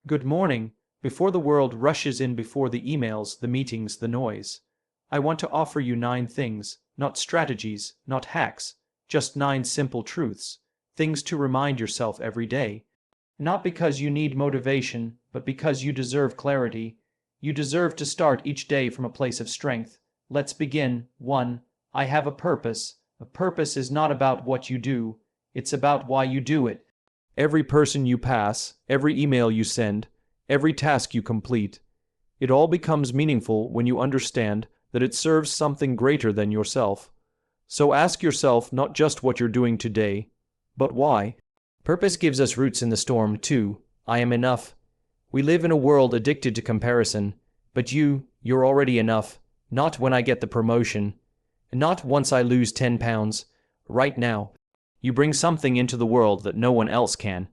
Good morning. Before the world rushes in, before the emails, the meetings, the noise, I want to offer you 9 things, not strategies, not hacks, just 9 simple truths, things to remind yourself every day. Not because you need motivation, but because you deserve clarity. You deserve to start each day from a place of strength. Let's begin. 1. I have a purpose. A purpose is not about what you do, it's about why you do it. Every person you pass, every email you send, every task you complete, it all becomes meaningful when you understand that it serves something greater than yourself. So ask yourself not just what you're doing today, but why. Purpose gives us roots in the storm. 2. I am enough. We live in a world addicted to comparison, but you're already enough. Not when I get the promotion, not once I lose 10 pounds. Right now. You bring something into the world that no one else can.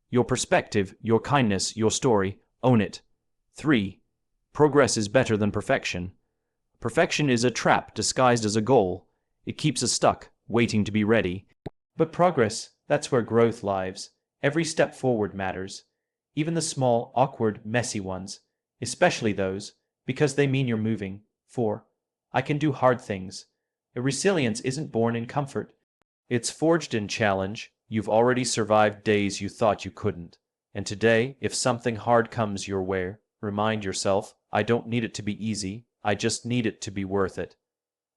Your perspective, your kindness, your story. Own it. 3. Progress is better than perfection. Perfection is a trap disguised as a goal. It keeps us stuck, waiting to be ready. But progress, that's where growth lives. Every step forward matters. Even the small, awkward, messy ones. Especially those, because they mean you're moving. 4. I can do hard things. A resilience isn't born in comfort. It's forged in challenge. You've already survived days you thought you couldn't. And today, if something hard comes your way, remind yourself, I don't need it to be easy, I just need it to be worth it.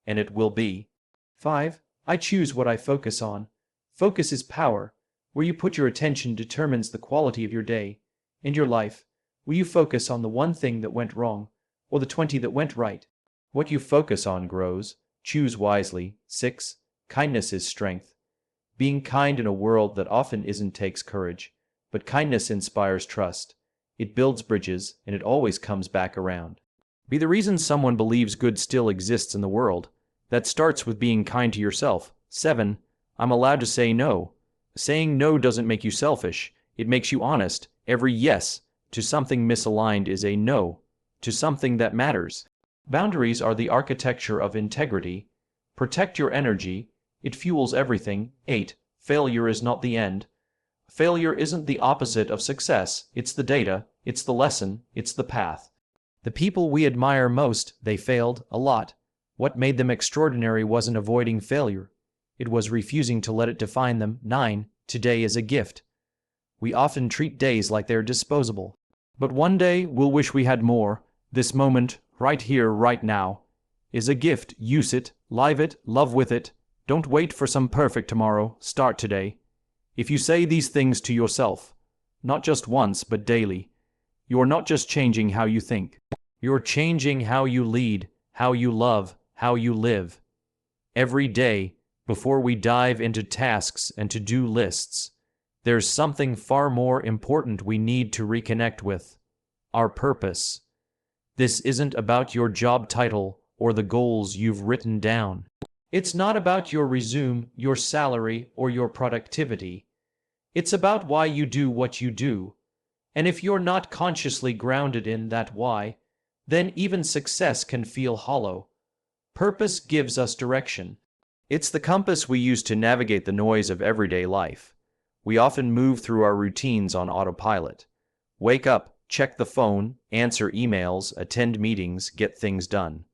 And it will be. 5. I choose what I focus on. Focus is power. Where you put your attention determines the quality of your day and your life. Will you focus on the one thing that went wrong, or the 20 that went right? What you focus on grows. Choose wisely. 6. Kindness is strength. Being kind in a world that often isn't takes courage, but kindness inspires trust. It builds bridges, and it always comes back around. Be the reason someone believes good still exists in the world. That starts with being kind to yourself. 7. I'm allowed to say no. Saying no doesn't make you selfish. It makes you honest. Every yes to something misaligned is a no to something that matters. Boundaries are the architecture of integrity. Protect your energy. It fuels everything. 8. Failure is not the end. Failure isn't the opposite of success. It's the data, it's the lesson, it's the path. The people we admire most, they failed a lot. What made them extraordinary wasn't avoiding failure. It was refusing to let it define them. 9. Today is a gift. We often treat days like they're disposable. But one day we'll wish we had more. This moment, right here, right now, is a gift. Use it, live it, love with it. Don't wait for some perfect tomorrow. Start today. If you say these things to yourself, not just once but daily, you're not just changing how you think. You're changing how you lead, how you love, how you live. Every day, before we dive into tasks and to-do lists, there's something far more important we need to reconnect with. Our purpose. This isn't about your job title or the goals you've written down. It's not about your resume, your salary, or your productivity. It's about why you do what you do. And if you're not consciously grounded in that why, then even success can feel hollow. Purpose gives us direction. It's the compass we use to navigate the noise of everyday life. We often move through our routines on autopilot. Wake up, check the phone, answer emails, attend meetings, get things done.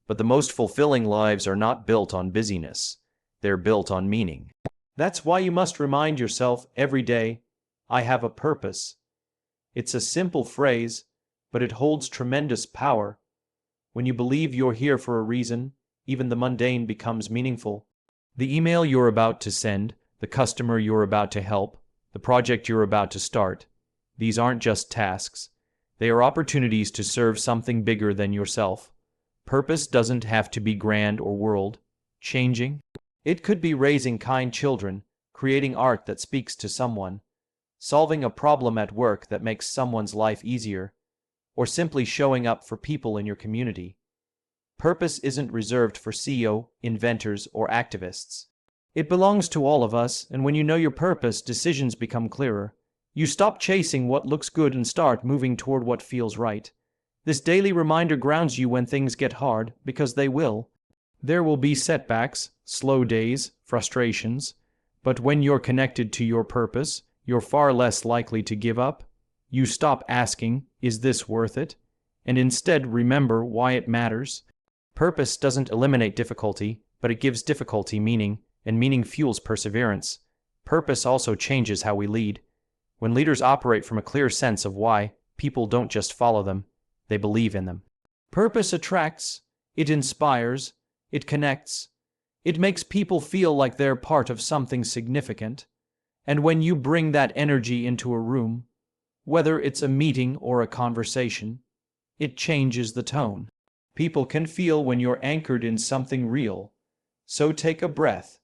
But the most fulfilling lives are not built on busyness. They're built on meaning. That's why you must remind yourself every day, I have a purpose. It's a simple phrase, but it holds tremendous power. When you believe you're here for a reason, even the mundane becomes meaningful. The email you're about to send, the customer you're about to help, the project you're about to start, these aren't just tasks. They are opportunities to serve something bigger than yourself. Purpose doesn't have to be grand or world-changing. It could be raising kind children, creating art that speaks to someone, solving a problem at work that makes someone's life easier, or simply showing up for people in your community. Purpose isn't reserved for CEO, inventors, or activists. It belongs to all of us, and when you know your purpose, decisions become clearer. You stop chasing what looks good and start moving toward what feels right. This daily reminder grounds you when things get hard, because they will. There will be setbacks, slow days, frustrations, but when you're connected to your purpose, you're far less likely to give up. You stop asking, "Is this worth it?" and instead remember why it matters. Purpose doesn't eliminate difficulty, but it gives difficulty meaning, and meaning fuels perseverance. Purpose also changes how we lead. When leaders operate from a clear sense of why, people don't just follow them, they believe in them. Purpose attracts, it inspires, it connects. It makes people feel like they're part of something significant. And when you bring that energy into a room, whether it's a meeting or a conversation, it changes the tone. People can feel when you're anchored in something real. So take a breath.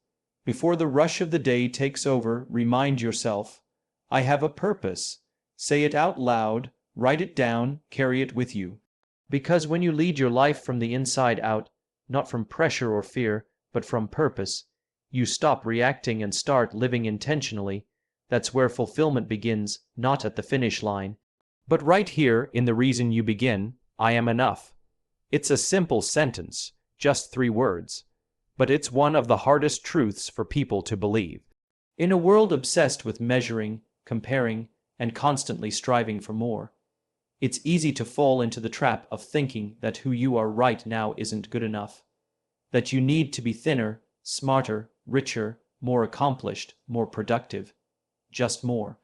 Before the rush of the day takes over, remind yourself, I have a purpose. Say it out loud, write it down, carry it with you. Because when you lead your life from the inside out, not from pressure or fear, but from purpose, you stop reacting and start living intentionally. That's where fulfillment begins, not at the finish line, but right here in the reason you begin. I am enough. It's a simple sentence, just 3 words, but it's one of the hardest truths for people to believe. In a world obsessed with measuring, comparing, and constantly striving for more, it's easy to fall into the trap of thinking that who you are right now isn't good enough, that you need to be thinner, smarter, richer, more accomplished, more productive, just more.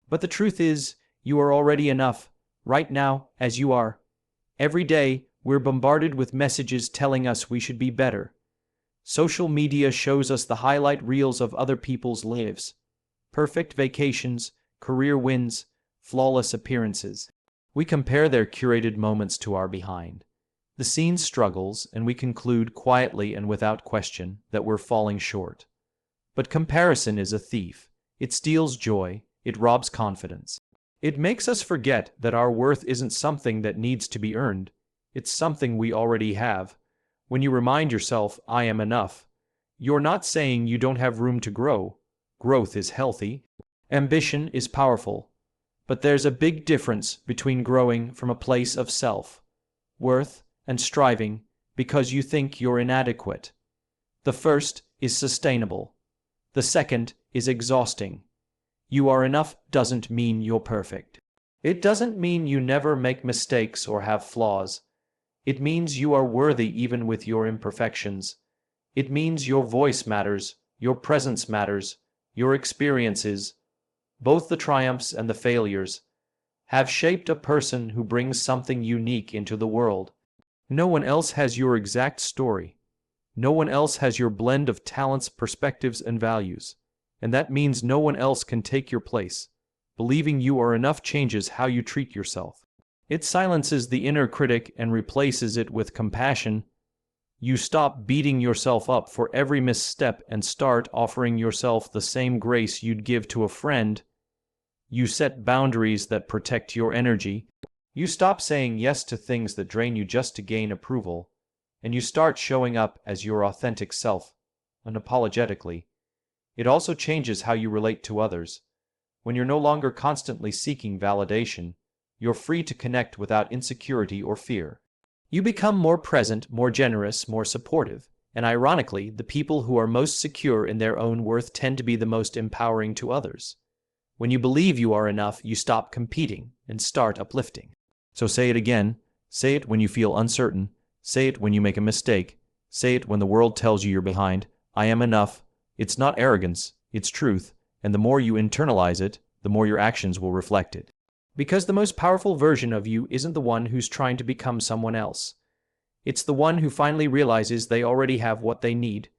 But the truth is, you are already enough, right now, as you are. Every day, we're bombarded with messages telling us we should be better. Social media shows us the highlight reels of other people's lives. Perfect vacations, career wins, flawless appearances. We compare their curated moments to our behind the scenes struggles, and we conclude quietly and without question that we're falling short. But comparison is a thief. It steals joy, it robs confidence. It makes us forget that our worth isn't something that needs to be earned. It's something we already have. When you remind yourself, I am enough, you're not saying you don't have room to grow. Growth is healthy. Ambition is powerful. But there's a big difference between growing from a place of self-worth and striving because you think you're inadequate. The first is sustainable. The second is exhausting. You are enough doesn't mean you're perfect. It doesn't mean you never make mistakes or have flaws. It means you are worthy even with your imperfections. It means your voice matters, your presence matters, your experiences, both the triumphs and the failures, have shaped a person who brings something unique into the world. No one else has your exact story. No one else has your blend of talents, perspectives, and values. And that means no one else can take your place. Believing you are enough changes how you treat yourself. It silences the inner critic and replaces it with compassion. You stop beating yourself up for every misstep and start offering yourself the same grace you'd give to a friend. You set boundaries that protect your energy. You stop saying yes to things that drain you just to gain approval, and you start showing up as your authentic self, unapologetically. It also changes how you relate to others. When you're no longer constantly seeking validation, you're free to connect without insecurity or fear. You become more present, more generous, more supportive, and ironically, the people who are most secure in their own worth tend to be the most empowering to others. When you believe you are enough, you stop competing and start uplifting. So say it again. Say it when you feel uncertain. Say it when you make a mistake. Say it when the world tells you you're behind. I am enough. It's not arrogance, it's truth, and the more you internalize it, the more your actions will reflect it. Because the most powerful version of you isn't the one who's trying to become someone else. It's the one who finally realizes they already have what they need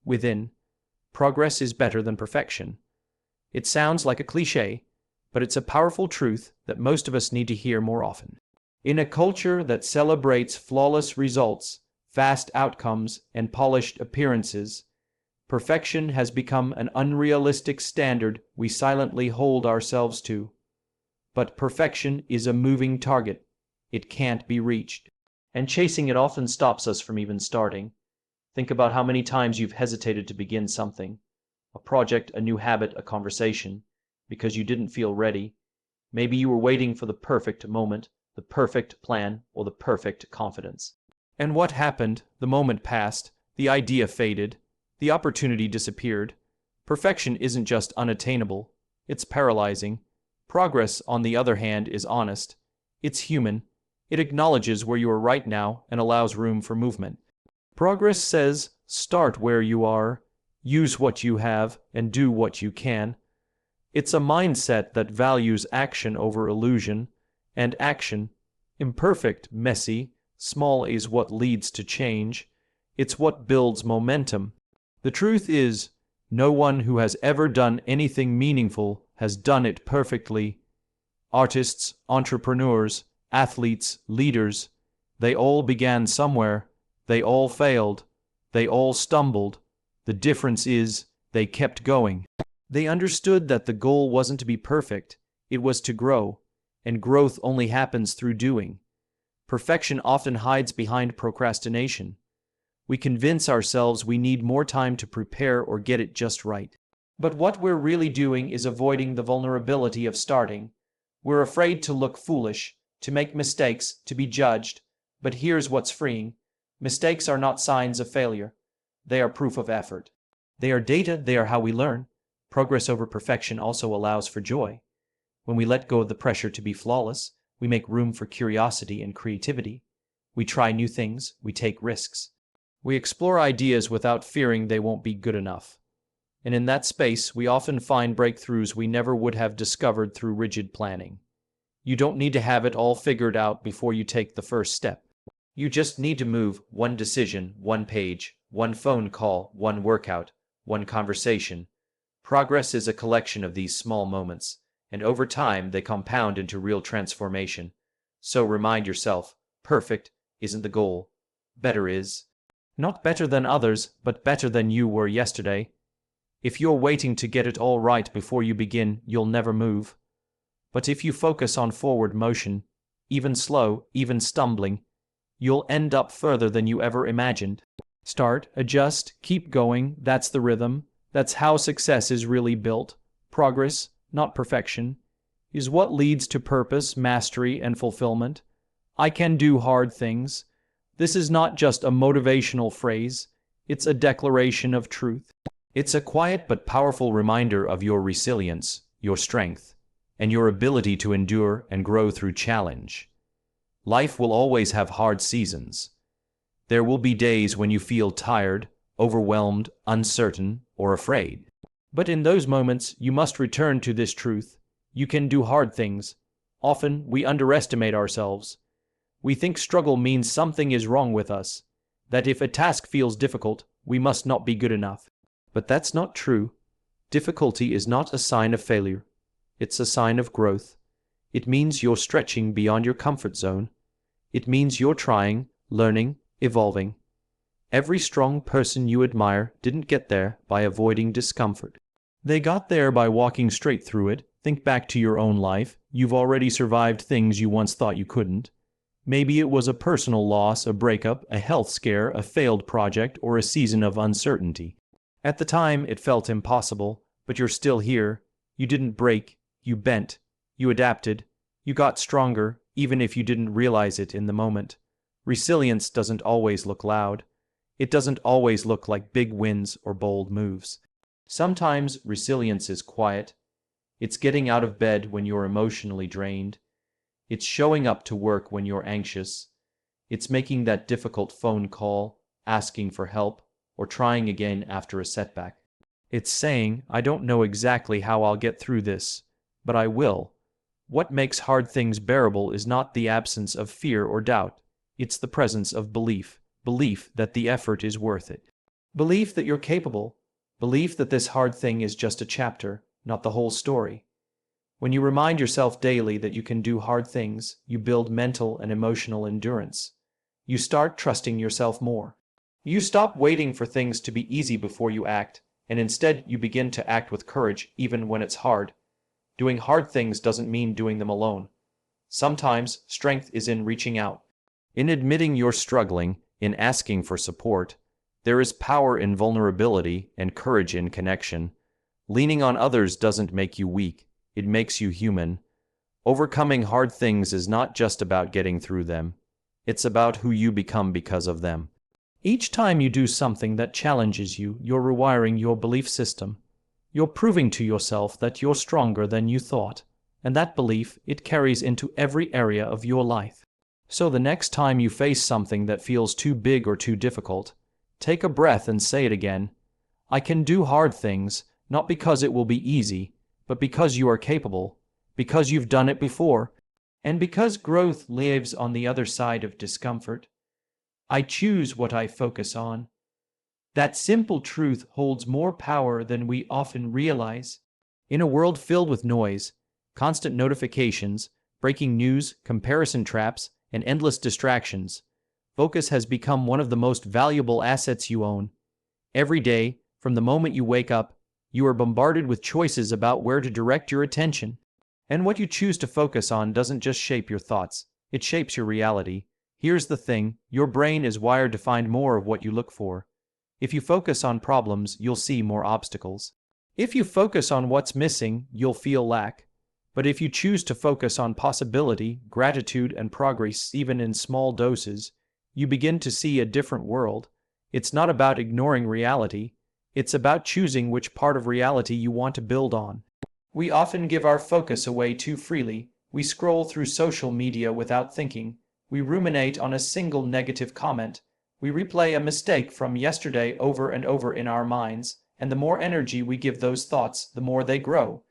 within. Progress is better than perfection. It sounds like a cliché, but it's a powerful truth that most of us need to hear more often. In a culture that celebrates flawless results, fast outcomes, and polished appearances, perfection has become an unrealistic standard we silently hold ourselves to. But perfection is a moving target. It can't be reached. And chasing it often stops us from even starting. Think about how many times you've hesitated to begin something, a project, a new habit, a conversation, because you didn't feel ready. Maybe you were waiting for the perfect moment, the perfect plan, or the perfect confidence. And what happened? The moment passed, the idea faded, the opportunity disappeared. Perfection isn't just unattainable, it's paralyzing. Progress, on the other hand, is honest. It's human. It acknowledges where you are right now and allows room for movement. Progress says, start where you are, use what you have, and do what you can. It's a mindset that values action over illusion, and action, imperfect, messy, small, is what leads to change. It's what builds momentum. The truth is, no one who has ever done anything meaningful has done it perfectly. Artists, entrepreneurs, athletes, leaders, they all began somewhere. They all failed. They all stumbled. The difference is, they kept going. They understood that the goal wasn't to be perfect, it was to grow, and growth only happens through doing. Perfection often hides behind procrastination. We convince ourselves we need more time to prepare or get it just right. But what we're really doing is avoiding the vulnerability of starting. We're afraid to look foolish, to make mistakes, to be judged. But here's what's freeing. Mistakes are not signs of failure. They are proof of effort. They are data, they are how we learn. Progress over perfection also allows for joy. When we let go of the pressure to be flawless, we make room for curiosity and creativity. We try new things, we take risks. We explore ideas without fearing they won't be good enough. And in that space, we often find breakthroughs we never would have discovered through rigid planning. You don't need to have it all figured out before you take the first step. You just need to move one decision, one page, one phone call, one workout, one conversation. Progress is a collection of these small moments, and over time they compound into real transformation. So remind yourself, perfect isn't the goal. Better is. Not better than others, but better than you were yesterday. If you're waiting to get it all right before you begin, you'll never move. But if you focus on forward motion, even slow, even stumbling, you'll end up further than you ever imagined. Start, adjust, keep going, that's the rhythm. That's how success is really built. Progress, not perfection, is what leads to purpose, mastery, and fulfillment. I can do hard things. This is not just a motivational phrase, it's a declaration of truth. It's a quiet but powerful reminder of your resilience, your strength, and your ability to endure and grow through challenge. Life will always have hard seasons. There will be days when you feel tired, overwhelmed, uncertain, or afraid. But in those moments, you must return to this truth. You can do hard things. Often, we underestimate ourselves. We think struggle means something is wrong with us, that if a task feels difficult, we must not be good enough. But that's not true. Difficulty is not a sign of failure. It's a sign of growth. It means you're stretching beyond your comfort zone. It means you're trying, learning, evolving. Every strong person you admire didn't get there by avoiding discomfort. They got there by walking straight through it. Think back to your own life. You've already survived things you once thought you couldn't. Maybe it was a personal loss, a breakup, a health scare, a failed project, or a season of uncertainty. At the time, it felt impossible, but you're still here. You didn't break, you bent, you adapted, you got stronger, even if you didn't realize it in the moment. Resilience doesn't always look loud. It doesn't always look like big wins or bold moves. Sometimes resilience is quiet. It's getting out of bed when you're emotionally drained. It's showing up to work when you're anxious. It's making that difficult phone call, asking for help, or trying again after a setback. It's saying, I don't know exactly how I'll get through this, but I will. What makes hard things bearable is not the absence of fear or doubt. It's the presence of belief. Belief that the effort is worth it. Belief that you're capable. Belief that this hard thing is just a chapter, not the whole story. When you remind yourself daily that you can do hard things, you build mental and emotional endurance. You start trusting yourself more. You stop waiting for things to be easy before you act, and instead you begin to act with courage even when it's hard. Doing hard things doesn't mean doing them alone. Sometimes strength is in reaching out. In admitting you're struggling, in asking for support. There is power in vulnerability and courage in connection. Leaning on others doesn't make you weak, it makes you human. Overcoming hard things is not just about getting through them. It's about who you become because of them. Each time you do something that challenges you, you're rewiring your belief system. You're proving to yourself that you're stronger than you thought, and that belief, it carries into every area of your life. So the next time you face something that feels too big or too difficult, take a breath and say it again. I can do hard things, not because it will be easy, but because you are capable, because you've done it before, and because growth lives on the other side of discomfort. I choose what I focus on. That simple truth holds more power than we often realize. In a world filled with noise, constant notifications, breaking news, comparison traps, and endless distractions, focus has become one of the most valuable assets you own. Every day, from the moment you wake up, you are bombarded with choices about where to direct your attention. And what you choose to focus on doesn't just shape your thoughts, it shapes your reality. Here's the thing, your brain is wired to find more of what you look for. If you focus on problems, you'll see more obstacles. If you focus on what's missing, you'll feel lack. But if you choose to focus on possibility, gratitude, and progress, even in small doses, you begin to see a different world. It's not about ignoring reality, it's about choosing which part of reality you want to build on. We often give our focus away too freely. We scroll through social media without thinking. We ruminate on a single negative comment. We replay a mistake from yesterday over and over in our minds, and the more energy we give those thoughts, the more they grow.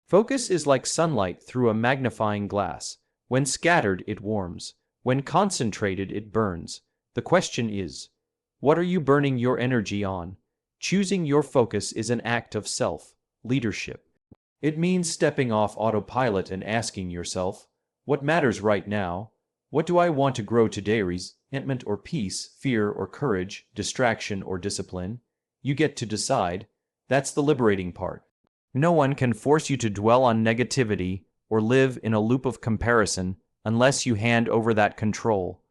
Focus is like sunlight through a magnifying glass. When scattered, it warms. When concentrated, it burns. The question is, what are you burning your energy on? Choosing your focus is an act of self-leadership. It means stepping off autopilot and asking yourself, what matters right now? What do I want to grow today? Resentment or peace, fear or courage, distraction or discipline? You get to decide. That's the liberating part. No one can force you to dwell on negativity or live in a loop of comparison unless you hand over that control.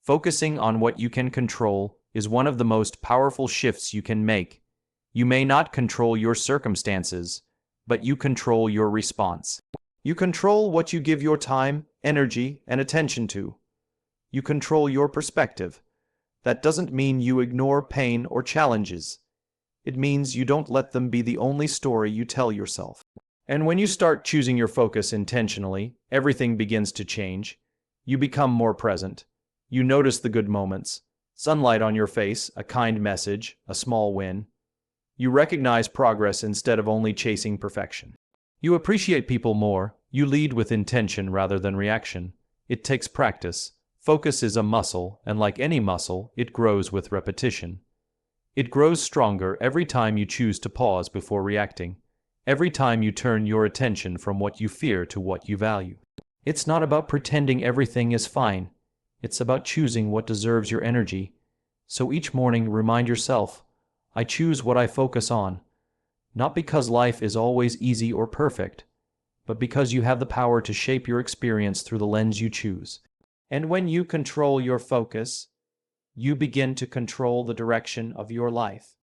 Focusing on what you can control is one of the most powerful shifts you can make. You may not control your circumstances, but you control your response. You control what you give your time, energy, and attention to. You control your perspective. That doesn't mean you ignore pain or challenges. It means you don't let them be the only story you tell yourself. And when you start choosing your focus intentionally, everything begins to change. You become more present. You notice the good moments. Sunlight on your face, a kind message, a small win. You recognize progress instead of only chasing perfection. You appreciate people more. You lead with intention rather than reaction. It takes practice. Focus is a muscle, and like any muscle, it grows with repetition. It grows stronger every time you choose to pause before reacting. Every time you turn your attention from what you fear to what you value. It's not about pretending everything is fine. It's about choosing what deserves your energy. So each morning, remind yourself, I choose what I focus on. Not because life is always easy or perfect, but because you have the power to shape your experience through the lens you choose. And when you control your focus, you begin to control the direction of your life.